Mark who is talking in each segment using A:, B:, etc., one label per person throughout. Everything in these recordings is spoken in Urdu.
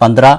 A: 15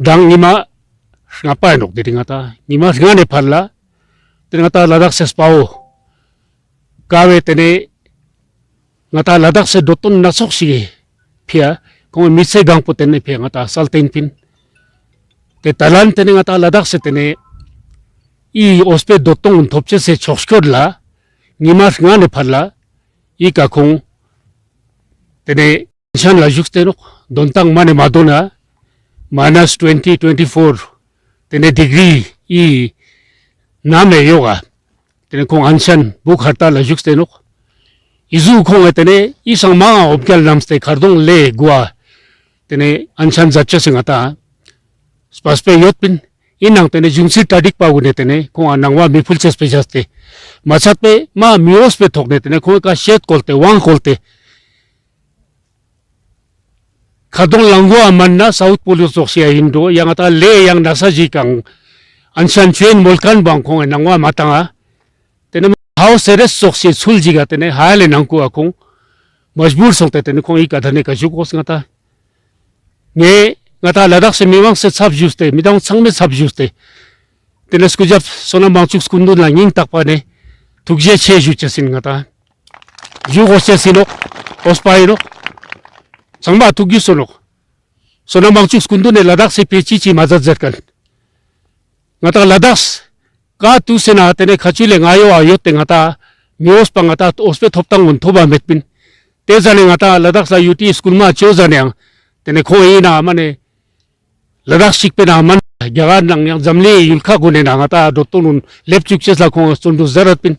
B: Dang ngima ngapain dok diri ngata ngima ngane palla tene ngata ladak se spao kawe tene ngata ladak se dotun nasok si pia kung mitse gang puten pia ngata saltain pin te talan tene ngata ladak se tene I ospe dotun topche se chokskod la ngima ngane palla I ka kung tene shan la jukste no dontang mane madona minus 20-24 tene degree I name yoga tene kung ansan buk harta la jukste no izu kung tene isang mga obgal namste kardong le gua tene ansan zatcha singata spaspe yotpin inang tene jungsi tadik pa gune tene kung anangwa mipul chespe jaste machat pe ma mios pe thokne tene kung ka shet kolte wang kolte Kadong langwa manna South Pole Soxia Indo yang ata le yang nasa jikang ansan chen molkan bangkong nangwa matanga tene house seres soxi suljiga tene hale nangku akong majbur solte tene kong ikadhane ka jukos ngata nge ngata ladak se miwang se sab juste midang sangme sab juste tene skujap Sonam Wangchuk skundu la nging takpa ne tukje che juche sin ngata jukos che sinok ospainok Sangba tugi sonok. Sonam Wangchuk skundu ne Ladakh se pechichi mazat zerkan. Ngata Ladakh ka tu sena tene khachile ngayo ayot te ngata mios pa ngata ospe thoptang un thoba metpin. Te jane ngata Ladakh sa UT school ma cho jane ang tene khoi na mane Ladakh sikpe na man jagan nang yang jamle yulkha gune na ngata dotonun lepchuk chesla khong stundu zarat pin.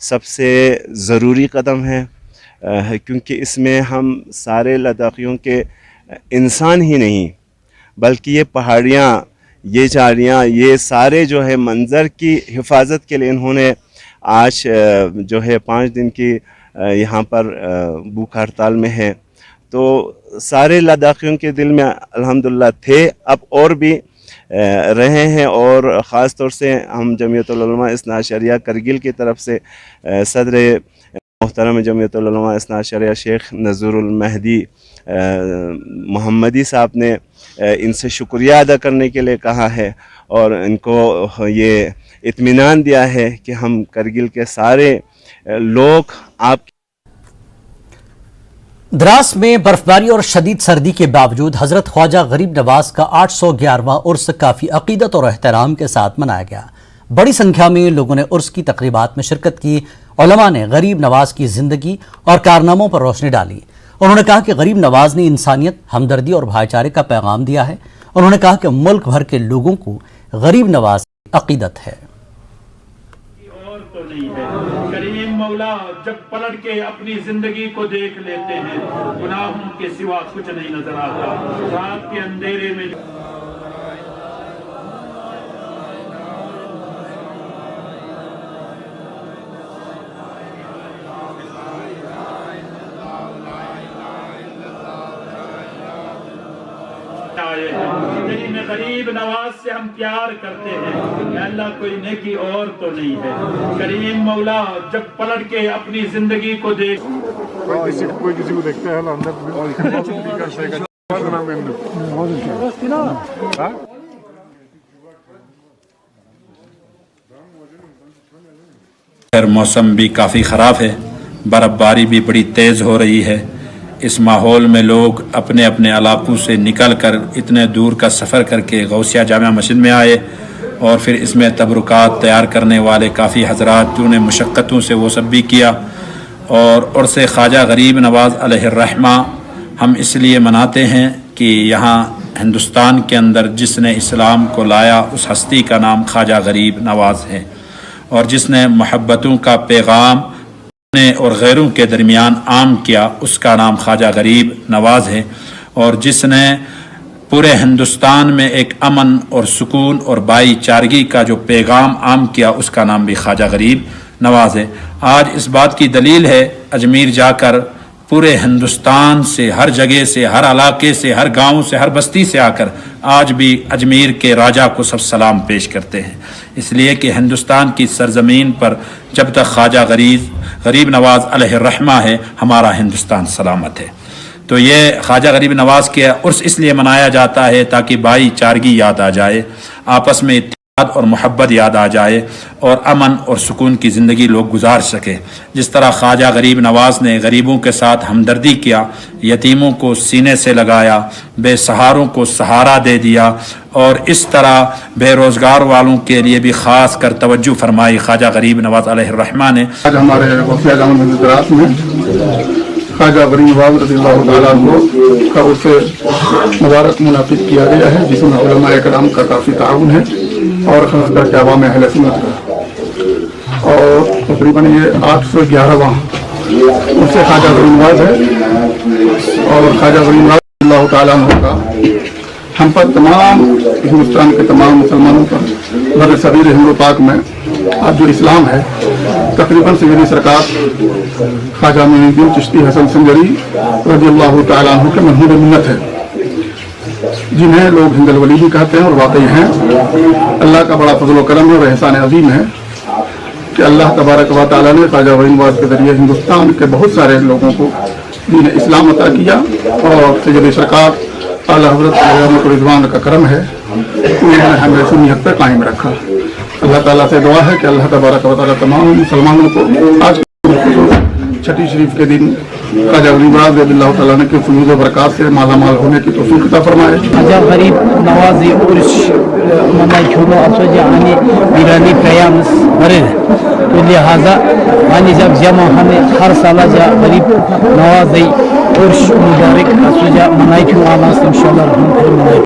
C: سب سے ضروری قدم ہے، کیونکہ اس میں ہم سارے لداخیوں کے انسان ہی نہیں بلکہ یہ پہاڑیاں، یہ چاڑیاں، یہ سارے جو ہے منظر کی حفاظت کے لیے انہوں نے آج جو ہے 5 دن کی یہاں پر بھوک ہڑتال میں ہے. تو سارے لداخیوں کے دل میں الحمدللہ تھے، اب اور بھی رہے ہیں، اور خاص طور سے ہم جمعیت العلماء اثنا عشریہ کرگل کی طرف سے صدر محترم جمعیت العلماء اثنا عشریہ شیخ نذور المہدی محمدی صاحب نے ان سے شکریہ ادا کرنے کے لیے کہا ہے، اور ان کو یہ اطمینان دیا ہے کہ ہم کرگل کے سارے لوگ آپ
A: دراس میں برفباری اور شدید سردی کے باوجود حضرت خواجہ غریب نواز کا 811واں عرس کافی عقیدت اور احترام کے ساتھ منایا گیا. بڑی سنکھیا میں لوگوں نے عرس کی تقریبات میں شرکت کی. علماء نے غریب نواز کی زندگی اور کارناموں پر روشنی ڈالی. انہوں نے کہا کہ غریب نواز نے انسانیت، ہمدردی اور بھائی چارے کا پیغام دیا ہے. انہوں نے کہا کہ ملک بھر کے لوگوں کو غریب نواز کی عقیدت ہے.
D: اور تو نہیں ہے. کریم مولا جب پلٹ کے اپنی زندگی کو دیکھ لیتے ہیں، گناہوں کے سوا کچھ نہیں نظر آتا. رات کے اندھیرے میں آئے ہیں، لیکن غریب نواز سے ہم پیار کرتے ہیں. کہ اللہ کوئی نیکی اور تو نہیں ہے. کریم مولا جب پلٹ کے اپنی زندگی کو دیکھ
E: کوئی کسی کو دیکھتا ہے
F: موسم بھی کافی خراب ہے، برف باری بھی بڑی تیز ہو رہی ہے. اس ماحول میں لوگ اپنے اپنے علاقوں سے نکل کر اتنے دور کا سفر کر کے غوثیہ جامع مسجد میں آئے، اور پھر اس میں تبرکات تیار کرنے والے کافی حضرات جنہوں نے مشقتوں سے وہ سب بھی کیا. اور عرس خواجہ غریب نواز علیہ الرحمہ ہم اس لیے مناتے ہیں کہ یہاں ہندوستان کے اندر جس نے اسلام کو لایا اس ہستی کا نام خواجہ غریب نواز ہے، اور جس نے محبتوں کا پیغام اور غیروں کے درمیان عام کیا اس کا نام خواجہ غریب نواز ہے، اور جس نے پورے ہندوستان میں ایک امن اور سکون اور بھائی چارگی کا جو پیغام عام کیا اس کا نام بھی خواجہ غریب نواز ہے. آج اس بات کی دلیل ہے، اجمیر جا کر پورے ہندوستان سے، ہر جگہ سے، ہر علاقے سے، ہر گاؤں سے، ہر بستی سے آ کر آج بھی اجمیر کے راجہ کو سب سلام پیش کرتے ہیں، اس لیے کہ ہندوستان کی سرزمین پر جب تک خواجہ غریب نواز علیہ الرحمہ ہے ہمارا ہندوستان سلامت ہے. تو یہ خواجہ غریب نواز کے عرس اس لیے منایا جاتا ہے تاکہ بھائی چارگی یاد آ جائے، آپس میں اتحاد اور محبت یاد آ جائے، اور امن اور سکون کی زندگی لوگ گزار سکے. جس طرح خواجہ غریب نواز نے غریبوں کے ساتھ ہمدردی کیا، یتیموں کو سینے سے لگایا، بے سہاروں کو سہارا دے دیا، اور اس طرح بے روزگار والوں کے لیے بھی خاص کر توجہ فرمائی خواجہ غریب نواز علیہ الرحمہ نے.
E: آج ہمارے غوثیہ جامع مسجد دراس میں خواجہ غریب نواز رضی اللہ تعالیٰ عنہ کا عرس مبارک منعقد کیا گیا ہے، جس میں علماء کرام کا کافی تعاون ہے اور خاص کر کے عوام اہل سنت کا، اور تقریباً یہ 811واں عرس خواجہ غریب نواز ہے. اور خواجہ غریب نواز رضی اللہ تعالیٰ عنہ کا ہم پر تمام ہندوستان کے تمام مسلمانوں پر بر صغیر ہند و پاک میں آج جو اسلام ہے تقریباً سیدی سرکار خواجہ معین الدین چشتی حسن سنجری رضی اللہ تعالیٰ عنہ کے منہور منت ہے، جنہیں لوگ ہند الولی بھی کہتے ہیں اور واقعی ہیں. اللہ کا بڑا فضل و کرم اور احسان عظیم ہے کہ اللہ تبارک و تعالیٰ نے خواجہ غریب نواز کے ذریعے ہندوستان کے بہت سارے لوگوں کو دین اسلام عطا کیا، اور سیدی سرکار اعلیٰ حضرت علیہ رضوان کا کرم ہے انہوں نے ہمیں سنی حق پر قائم رکھا. اللہ تعالیٰ سے دعا ہے کہ اللہ تبارک و تعالیٰ تمام مسلمانوں کو آج چھٹی شریف کے دن خواجہ غریب نواز رضی اللہ تعالیٰ کے فیوز و برکات سے مالا مال ہونے کی توفیق عطا فرمائے.
G: خواجہ غریب نواز عرس منائی چھوڑو اسوجہ آنے ایرانی پیامس برد، تو لہذا آنے جب جمع ہمیں ہر سالہ جا غریب نواز عرس مبارک اسوجہ منائی چھوڑو آنا انشاءاللہ رحمت منائی.